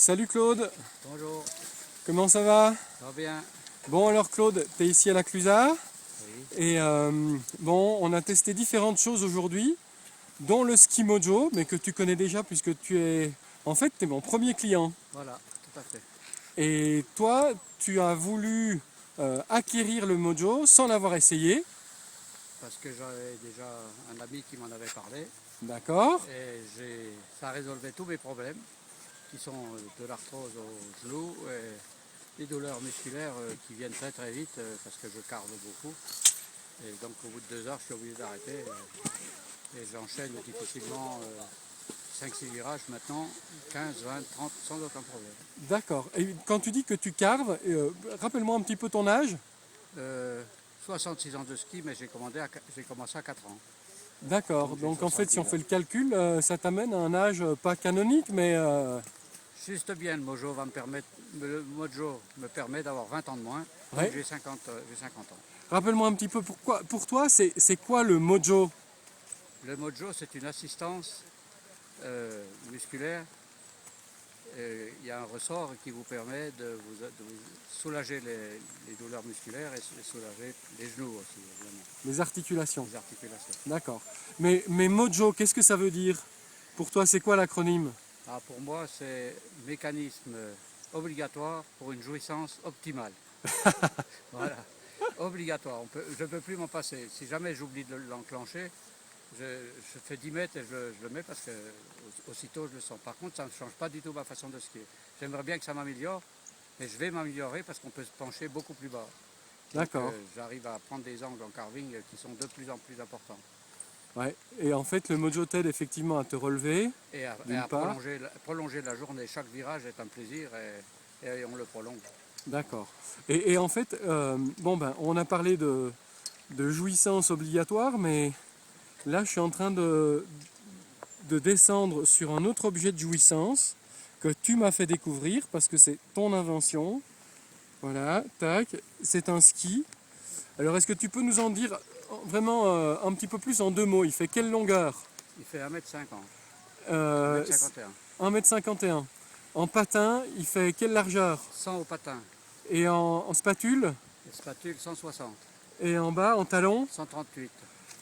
Salut Claude, Bonjour, comment ça va? ça va bien? Bon alors Claude, tu es ici à la Clusaz Oui. et bon, on a testé différentes choses aujourd'hui, dont le ski mojo, mais que tu connais déjà puisque tu es en fait t'es mon premier client. Voilà, tout à fait. Et toi, tu as voulu acquérir le mojo sans l'avoir essayé, Parce que j'avais déjà un ami qui m'en avait parlé d'accord? et ça a résolu tous mes problèmes qui sont de l'arthrose au genou et des douleurs musculaires qui viennent très très vite parce que je carve beaucoup. Et donc au bout de 2 heures, je suis obligé d'arrêter et j'enchaîne difficilement 5-6 virages maintenant, 15, 20, 30 sans aucun problème. D'accord. Et quand tu dis que tu carves, rappelle-moi un petit peu ton âge. 66 ans de ski, mais j'ai commencé à 4 ans. D'accord. Donc j'ai Donc en fait, si on 70 ans. fait le calcul, ça t'amène à un âge pas canonique, mais Juste bien, le mojo me permet d'avoir 20 ans de moins, donc ouais. j'ai 50 ans. Rappelle-moi un petit peu pourquoi, pour toi, c'est quoi le mojo? Le mojo, c'est une assistance musculaire. Il y a un ressort qui vous permet de vous soulager les douleurs musculaires et soulager les genoux aussi, évidemment, Les articulations. les articulations. D'accord. Mais mojo, qu'est-ce que ça veut dire? Pour toi, c'est quoi l'acronyme? Ah, pour moi, c'est mécanisme obligatoire pour une jouissance optimale. Voilà, obligatoire. Je ne peux plus m'en passer. Si jamais j'oublie de l'enclencher, je fais 10 mètres et je le mets parce que aussitôt je le sens. Par contre, ça ne change pas du tout ma façon de skier. J'aimerais bien que ça m'améliore, mais je vais m'améliorer parce qu'on peut se pencher beaucoup plus bas. Donc, D'accord. j'arrive à prendre des angles en carving qui sont de plus en plus importants. Ouais. Et en fait, le mojo t'aide effectivement à te relever, Et d'une à part. prolonger la journée. Chaque virage est un plaisir et on le prolonge. D'accord. Et en fait, bon ben, on a parlé de jouissance obligatoire, mais là, je suis en train de descendre sur un autre objet de jouissance que tu m'as fait découvrir parce que c'est ton invention. Voilà, tac, c'est un ski. Alors, est-ce que tu peux nous en dire vraiment un petit peu plus en deux mots? Il fait quelle longueur? Il fait 1,50 m, euh, 1,51 m. 1,51 m. En patin, il fait quelle largeur? 100 au patin, Et en spatule? les spatules 160, Et en bas, en talon? 138.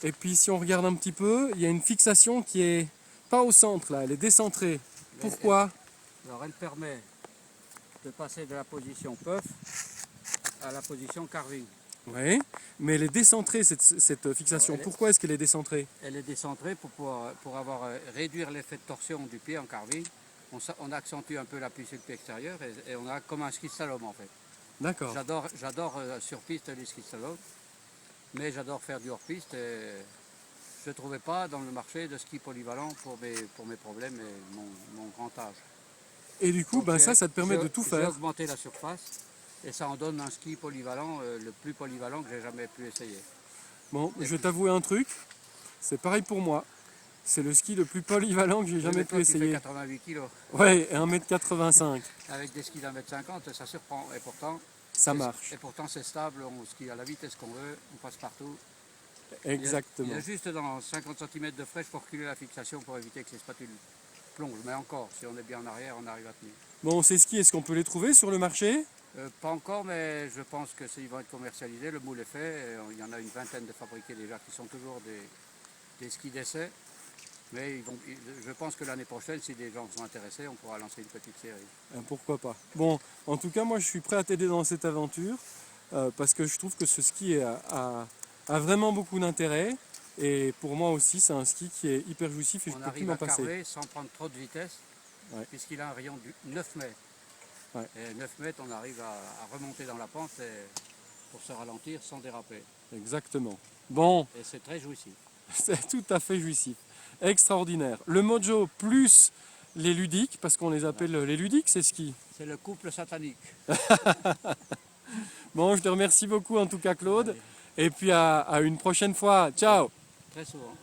Et puis, si on regarde un petit peu, il y a une fixation qui est pas au centre, là, elle est décentrée. Pourquoi? Alors elle permet de passer de la position puff à la position carving. Oui, mais elle est décentrée, cette fixation. Alors, Pourquoi est-ce qu'elle est décentrée? elle est décentrée pour réduire l'effet de torsion du pied en carving. On accentue un peu l'appui sur le pied extérieur et on a comme un ski slalom en fait. D'accord. J'adore sur piste les skis slalom, mais j'adore faire du hors-piste et je ne trouvais pas dans le marché de ski polyvalent pour mes problèmes et mon grand âge. Et du coup, Donc ben ça te permet de tout j'ai faire. augmenté la surface et ça en donne un ski polyvalent, le plus polyvalent que j'ai jamais pu essayer. Bon, je vais t'avouer un truc, c'est pareil pour moi. C'est le ski le plus polyvalent que j'ai jamais pu Tu fais essayer. 88 kg. Ouais, et 1,85 m. Avec des skis d'1,50 m, ça surprend. Ça marche. Et pourtant c'est stable, on skie à la vitesse qu'on veut, on passe partout. Exactement. Il y a juste dans 50 cm de fraîche pour reculer la fixation pour éviter que les spatules plongent. Mais encore, si on est bien en arrière, on arrive à tenir. Bon, ces skis, est-ce qu'on peut les trouver sur le marché? Pas encore, mais je pense qu'ils vont être commercialisés. Le moule est fait. Il y en a une vingtaine de fabriqués déjà qui sont toujours des skis d'essai. Mais je pense que l'année prochaine, si des gens sont intéressés, on pourra lancer une petite série. Pourquoi pas. Bon, en tout cas, moi je suis prêt à t'aider dans cette aventure parce que je trouve que ce ski a vraiment beaucoup d'intérêt. Et pour moi aussi, c'est un ski qui est hyper jouissif et je On ne peux plus arrive m'en à passer. carver sans prendre trop de vitesse, Ouais. puisqu'il a un rayon de 9 mètres. Ouais. Et 9 mètres, on arrive à remonter dans la pente pour se ralentir sans déraper. Exactement. Bon, Et c'est très jouissif. c'est tout à fait jouissif. Extraordinaire. Le mojo plus les ludiques, parce qu'on les appelle les ludiques, ces skis. C'est le couple satanique. Bon, je te remercie beaucoup en tout cas, Claude. Allez, Et puis à une prochaine fois. Ciao! très souvent.